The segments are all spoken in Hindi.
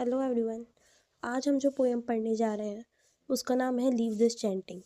Hello everyone. आज हम जो पोएम पढ़ने जा रहे हैं उसका नाम है लीव दिस चैंटिंग।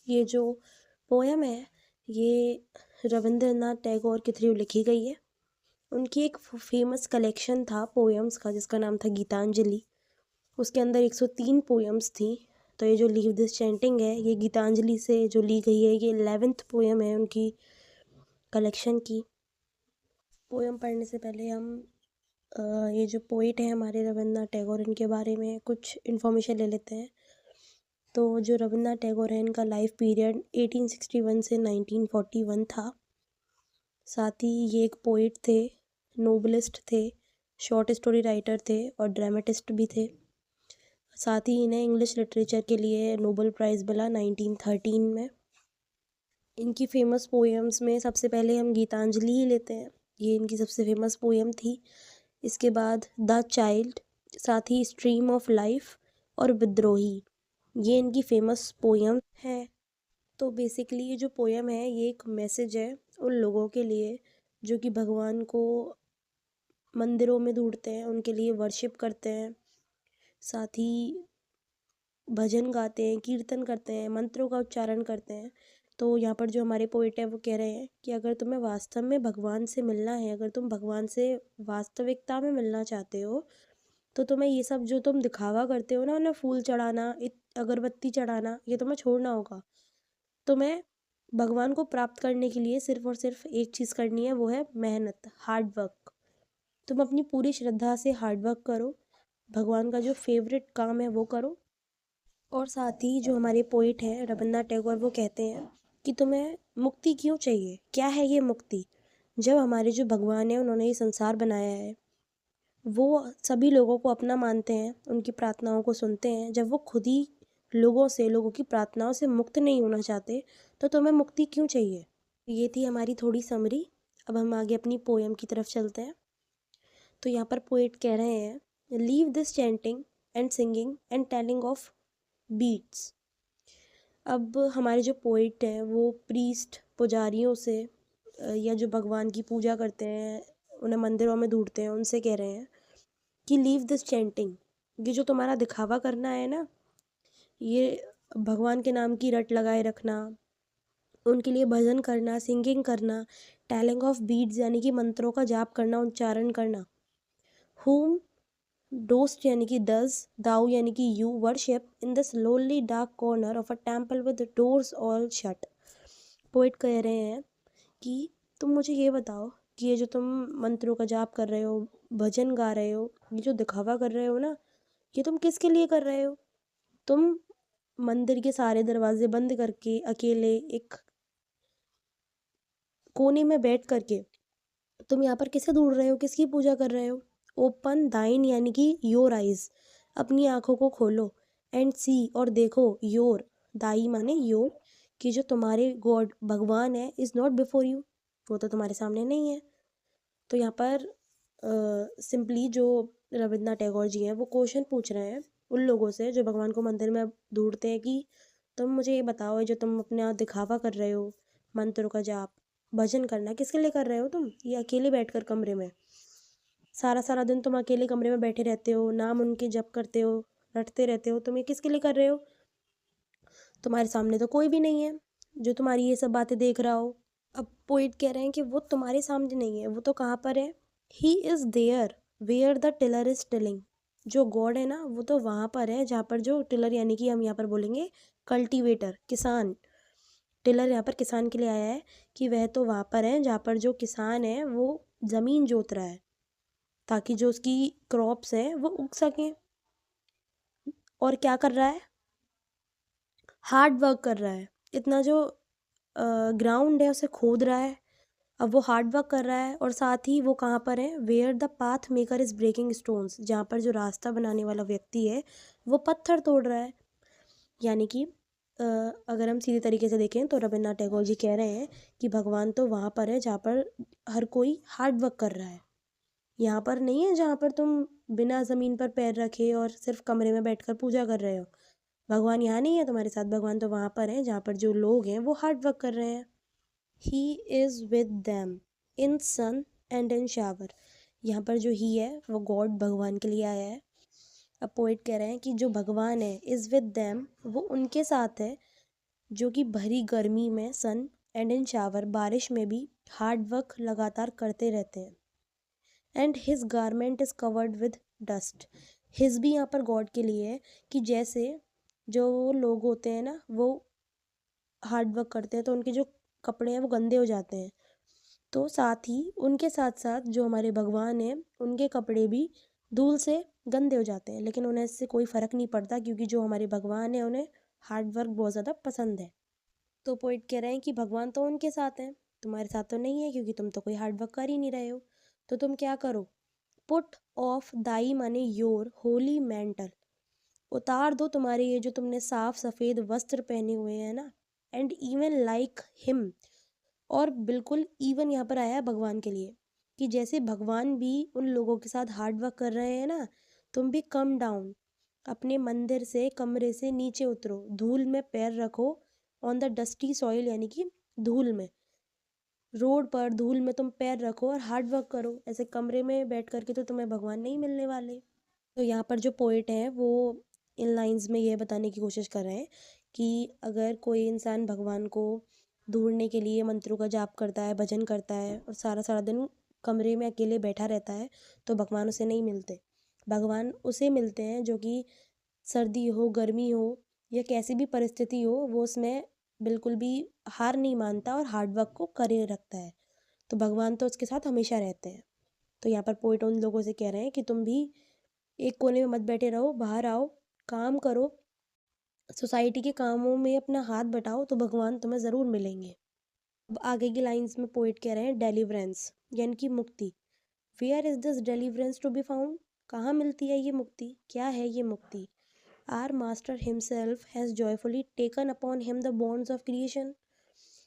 ये जो पोएम है ये रविंद्रनाथ टैगोर के थ्रू लिखी गई है। उनकी एक फेमस कलेक्शन था पोएम्स का जिसका नाम था गीतांजलि। उसके अंदर 103 पोएम्स थी। तो ये जो लीव दिस चैंटिंग है ये गीतांजलि से जो ली गई है, ये 11th पोएम है उनकी कलेक्शन की। पोएम पढ़ने से पहले हम ये जो पोइट है हमारे रविंद्रनाथ टैगोर, इनके बारे में कुछ इन्फॉर्मेशन ले लेते हैं। तो जो रविंद्रनाथ टैगोर है इनका लाइफ पीरियड 1861 से 1941 था। साथ ही ये एक पोइट थे, नोबलिस्ट थे, शॉर्ट स्टोरी राइटर थे और ड्रामेटिस्ट भी थे। साथ ही इन्हें इंग्लिश लिटरेचर के लिए नोबेल प्राइज़ मिला 1913 में। इनकी फेमस पोएम्स में सबसे पहले हम गीतांजलि ही लेते हैं। ये इनकी सबसे फेमस पोएम थी। इसके बाद द चाइल्ड, साथ ही स्ट्रीम ऑफ लाइफ और विद्रोही, ये इनकी फेमस पोएम है। तो बेसिकली ये जो पोएम है ये एक मैसेज है उन लोगों के लिए जो कि भगवान को मंदिरों में ढूंढते हैं, उनके लिए वर्शिप करते हैं, साथ ही भजन गाते हैं, कीर्तन करते हैं, मंत्रों का उच्चारण करते हैं। तो यहाँ पर जो हमारे पोइट हैं वो कह रहे हैं कि अगर तुम्हें वास्तव में भगवान से मिलना है, अगर तुम भगवान से वास्तविकता में मिलना चाहते हो, तो तुम्हें ये सब जो तुम दिखावा करते हो ना, उन्हें फूल चढ़ाना, अगरबत्ती चढ़ाना, ये तुम्हें छोड़ना होगा। तुम्हें भगवान को प्राप्त करने के लिए सिर्फ और सिर्फ एक चीज़ करनी है, वो है मेहनत, हार्ड वर्क। तुम अपनी पूरी श्रद्धा से हार्ड वर्क करो, भगवान का जो फेवरेट काम है वो करो। और साथ ही जो हमारे पोइट हैं रविंद्रनाथ टैगोर, वो कहते हैं कि तुम्हें मुक्ति क्यों चाहिए, क्या है ये मुक्ति। जब हमारे जो भगवान है उन्होंने ये संसार बनाया है, वो सभी लोगों को अपना मानते हैं, उनकी प्रार्थनाओं को सुनते हैं। जब वो खुद ही लोगों की प्रार्थनाओं से मुक्त नहीं होना चाहते, तो तुम्हें मुक्ति क्यों चाहिए। ये थी हमारी थोड़ी समरी। अब हम आगे अपनी पोएम की तरफ चलते हैं। तो यहाँ पर पोएट कह रहे हैं, leave this chanting and singing and telling of beads. अब हमारे जो पोइट हैं वो प्रीस्ट, पुजारियों से या जो भगवान की पूजा करते हैं, उन्हें मंदिरों में ढूंढते हैं, उनसे कह रहे हैं कि लीव दिस चैंटिंग। ये जो तुम्हारा दिखावा करना है ना, ये भगवान के नाम की रट लगाए रखना, उनके लिए भजन करना, सिंगिंग करना, टेलिंग ऑफ बीड्स यानी कि मंत्रों का जाप करना, उच्चारण करना, हुम डोस्ट यानी कि डज, दाऊ यानी कि you worship in this lonely dark corner of a temple with doors all shut. Poet कह रहे हैं कि तुम मुझे ये बताओ कि ये जो तुम मंत्रों का जाप कर रहे हो, भजन गा रहे हो, ये जो दिखावा कर रहे हो ना, ये तुम किसके लिए कर रहे हो। तुम मंदिर के सारे दरवाजे बंद करके अकेले एक कोने में बैठ करके तुम यहाँ पर किसे ढूंढ रहे हो, किसकी पूजा कर रहे हो। ओपन दाइन यानी कि योर आइज, अपनी आंखों को खोलो, एंड सी और देखो, योर दाई माने योर, कि जो तुम्हारे गॉड भगवान है इज़ नॉट बिफोर यू, वो तो तुम्हारे सामने नहीं है। तो यहाँ पर सिंपली जो रविंद्रनाथ टैगोर जी हैं वो क्वेश्चन पूछ रहे हैं उन लोगों से जो भगवान को मंदिर में ढूंढते हैं कि तुम मुझे ये बताओ, जो तुम अपना दिखावा कर रहे हो, मंत्रों का जाप, भजन करना, किसके लिए कर रहे हो तुम, ये अकेले बैठकर कमरे में, सारा सारा दिन तुम अकेले कमरे में बैठे रहते हो, नाम उनके जप करते हो, रटते रहते हो, तुम ये किसके लिए कर रहे हो। तुम्हारे सामने तो कोई भी नहीं है जो तुम्हारी ये सब बातें देख रहा हो। अब पोइट कह रहे हैं कि वो तुम्हारे सामने नहीं है, वो तो कहाँ पर है। He is there where the tiller is tilling. जो गॉड है ना वो तो वहाँ पर है जहाँ पर जो टिलर यानी कि हम यहाँ पर बोलेंगे कल्टीवेटर, किसान। टिलर यहाँ पर किसान के लिए आया है कि वह तो वहाँ पर है जहाँ पर जो किसान है वो ज़मीन जोत रहा है ताकि जो उसकी क्रॉप्स हैं वो उग सकें। और क्या कर रहा है, हार्ड वर्क कर रहा है। इतना जो ग्राउंड है उसे खोद रहा है। अब वो हार्ड वर्क कर रहा है और साथ ही वो कहाँ पर है, where the pathmaker is breaking stones, जहाँ पर जो रास्ता बनाने वाला व्यक्ति है वो पत्थर तोड़ रहा है। यानी कि अगर हम सीधे तरीके से देखें तो रविन्द्रनाथ टैगोर जी कह रहे हैं कि भगवान तो वहाँ पर है जहाँ पर हर कोई हार्ड वर्क कर रहा है, यहाँ पर नहीं है जहाँ पर तुम बिना ज़मीन पर पैर रखे और सिर्फ कमरे में बैठकर पूजा कर रहे हो। भगवान यहाँ नहीं है तुम्हारे साथ, भगवान तो वहाँ पर है जहाँ पर जो लोग हैं वो हार्ड वर्क कर रहे हैं। He is with them in sun and in shower. यहाँ पर जो ही है वो गॉड भगवान के लिए आया है। अब पोइट कह रहे हैं कि जो भगवान है इज़ विद देम, वो उनके साथ है जो कि भरी गर्मी में सन एंड इन शावर, बारिश में भी हार्ड वर्क लगातार करते रहते हैं। And his garment is covered with dust. His भी यहाँ पर गॉड के लिए है कि जैसे जो लोग होते हैं ना वो हार्ड वर्क करते हैं तो उनके जो कपड़े हैं वो गंदे हो जाते हैं, तो साथ ही उनके साथ साथ जो हमारे भगवान हैं उनके कपड़े भी धूल से गंदे हो जाते हैं, लेकिन उन्हें इससे कोई फ़र्क नहीं पड़ता क्योंकि जो हमारे भगवान हैं उन्हें हार्ड वर्क बहुत ज़्यादा पसंद है। तो पोइट कह रहे हैं कि भगवान तो उनके साथ हैं, तुम्हारे साथ तो नहीं है क्योंकि तुम तो कोई हार्ड वर्क कर ही नहीं रहे हो। तो तुम क्या करो, पुट ऑफ दाई माने योर होली मैंटल, उतार दो तुम्हारे ये जो तुमने साफ सफ़ेद वस्त्र पहने हुए हैं ना, एंड इवन लाइक हिम, और बिल्कुल इवन यहाँ पर आया है भगवान के लिए कि जैसे भगवान भी उन लोगों के साथ हार्ड वर्क कर रहे हैं ना, तुम भी कम डाउन, अपने मंदिर से कमरे से नीचे उतरो, धूल में पैर रखो, ऑन द डस्टी सॉइल यानी कि धूल में, रोड पर धूल में तुम पैर रखो और हार्ड वर्क करो। ऐसे कमरे में बैठ करके तो तुम्हें भगवान नहीं मिलने वाले। तो यहाँ पर जो पोइट हैं वो इन लाइंस में यह बताने की कोशिश कर रहे हैं कि अगर कोई इंसान भगवान को ढूंढने के लिए मंत्रों का जाप करता है, भजन करता है और सारा सारा दिन कमरे में अकेले बैठा रहता है, तो भगवान उसे नहीं मिलते। भगवान उसे मिलते हैं जो कि सर्दी हो, गर्मी हो या कैसी भी परिस्थिति हो, वो उसमें बिल्कुल भी हार नहीं मानता और हार्ड वर्क को करे रखता है। तो भगवान तो उसके साथ हमेशा रहते हैं। तो यहाँ पर पोइट उन लोगों से कह रहे हैं कि तुम भी एक कोने में मत बैठे रहो, बाहर आओ, काम करो, सोसाइटी के कामों में अपना हाथ बटाओ, तो भगवान तुम्हें ज़रूर मिलेंगे। अब आगे की लाइंस में पोइट कह रहे हैं डेलिवरेंस यानी कि मुक्ति। Where is this deliverance to be found, कहाँ मिलती है ये मुक्ति, क्या है ये मुक्ति। Our master himself has joyfully taken upon him the bonds of creation.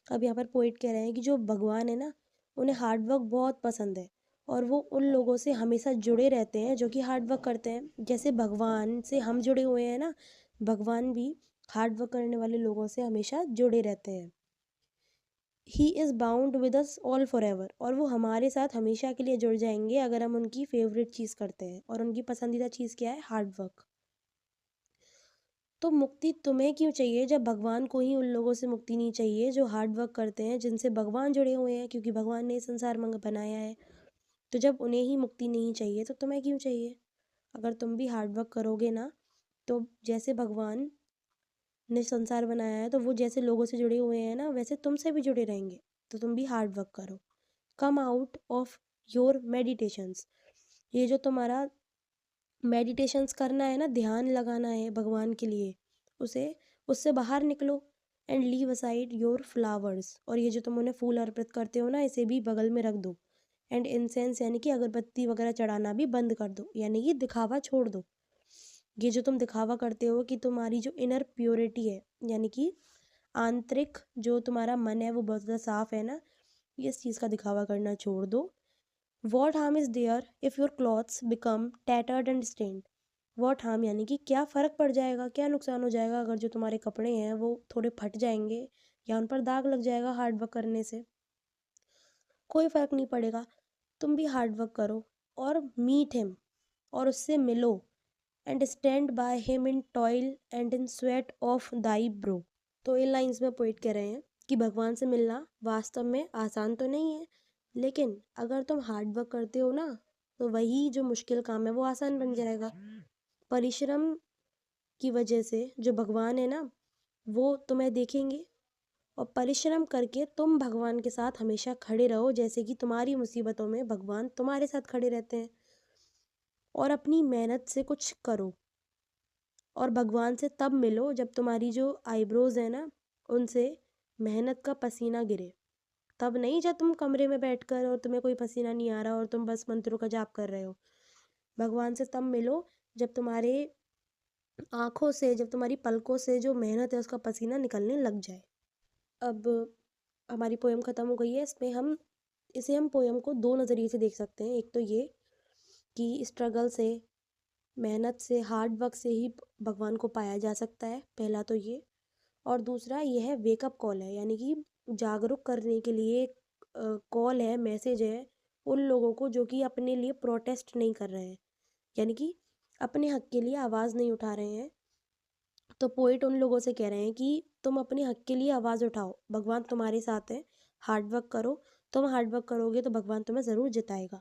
अब यहाँ पर पोइट कह रहे हैं कि जो भगवान है ना, उन्हें हार्ड वर्क बहुत पसंद है और वो उन लोगों से हमेशा जुड़े रहते हैं जो कि हार्ड वर्क करते हैं। जैसे भगवान से हम जुड़े हुए हैं ना, भगवान भी हार्ड वर्क करने वाले लोगों से हमेशा जुड़े रहते हैं। He is bound with us all for ever, और वो हमारे साथ हमेशा के लिए जुड़ जाएंगे अगर हम उनकी फेवरेट चीज़ करते हैं, और उनकी पसंदीदा चीज़ क्या है, हार्ड वर्क। तो मुक्ति तुम्हें क्यों चाहिए जब भगवान को ही उन लोगों से मुक्ति नहीं चाहिए जो हार्ड वर्क करते हैं, जिनसे भगवान जुड़े हुए हैं, क्योंकि भगवान ने संसार मंग बनाया है। तो जब उन्हें ही मुक्ति नहीं चाहिए तो तुम्हें क्यों चाहिए। अगर तुम भी हार्ड वर्क करोगे ना, तो जैसे भगवान ने संसार बनाया है तो वो जैसे लोगों से जुड़े हुए हैं ना, वैसे तुमसे भी जुड़े रहेंगे। तो तुम भी हार्ड वर्क करो। Come out of your meditations, ये जो तुम्हारा मेडिटेशंस करना है ना, ध्यान लगाना है भगवान के लिए, उसे उससे बाहर निकलो। And leave aside your flowers, और ये जो तुम उन्हें फूल अर्पित करते हो ना, इसे भी बगल में रख दो। एंड इंसेंस यानी कि अगरबत्ती वगैरह चढ़ाना भी बंद कर दो, यानी कि दिखावा छोड़ दो। ये जो तुम दिखावा करते हो कि तुम्हारी जो इनर प्योरिटी है, यानी कि आंतरिक जो तुम्हारा मन है वो बहुत ज़्यादा साफ है ना, ये इस चीज़ का दिखावा करना छोड़ दो। What harm is there if your clothes become tattered and stained. What harm यानी कि क्या फ़र्क पड़ जाएगा, क्या नुकसान हो जाएगा अगर जो तुम्हारे कपड़े हैं वो थोड़े फट जाएंगे या उन पर दाग लग जाएगा हार्ड वर्क करने से। कोई फ़र्क नहीं पड़ेगा। तुम भी हार्ड वर्क करो और मीट हिम, और उससे मिलो। And stand by him in toil and in sweat of thy bro. तो इन लाइंस में पोइट कह रहे हैं कि भगवान से मिलना वास्तव में आसान तो नहीं है, लेकिन अगर तुम हार्ड वर्क करते हो ना, तो वही जो मुश्किल काम है वो आसान बन जाएगा। परिश्रम की वजह से जो भगवान है ना, वो तुम्हें देखेंगे, और परिश्रम करके तुम भगवान के साथ हमेशा खड़े रहो, जैसे कि तुम्हारी मुसीबतों में भगवान तुम्हारे साथ खड़े रहते हैं। और अपनी मेहनत से कुछ करो, और भगवान से तब मिलो जब तुम्हारी जो आईब्रोज है ना, उनसे मेहनत का पसीना गिरे। तब नहीं जब तुम कमरे में बैठकर और तुम्हें कोई पसीना नहीं आ रहा और तुम बस मंत्रों का जाप कर रहे हो। भगवान से तब मिलो जब तुम्हारे आँखों से, जब तुम्हारी पलकों से जो मेहनत है उसका पसीना निकलने लग जाए। अब हमारी पोएम ख़त्म हो गई है। इसमें हम पोएम को दो नज़रिए से देख सकते हैं। एक तो ये कि स्ट्रगल से, मेहनत से, हार्ड वर्क से ही भगवान को पाया जा सकता है, पहला तो ये। और दूसरा ये है वेकअप कॉल है, यानी कि जागरूक करने के लिए कॉल है, मैसेज है उन लोगों को जो कि अपने लिए प्रोटेस्ट नहीं कर रहे हैं। यानी कि अपने हक के लिए आवाज़ नहीं उठा रहे हैं। तो पोएट उन लोगों से कह रहे हैं कि तुम अपने हक के लिए आवाज़ उठाओ, भगवान तुम्हारे साथ है, हार्ड वर्क करो, तुम हार्ड वर्क करोगे तो भगवान तुम्हें ज़रूर जिताएगा।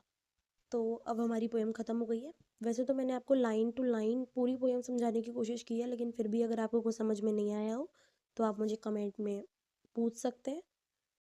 तो अब हमारी पोएम ख़त्म हो गई है। वैसे तो मैंने आपको लाइन टू लाइन पूरी पोएम समझाने की कोशिश की है, लेकिन फिर भी अगर आपको कुछ समझ में नहीं आया हो तो आप मुझे कमेंट में पूछ सकते हैं।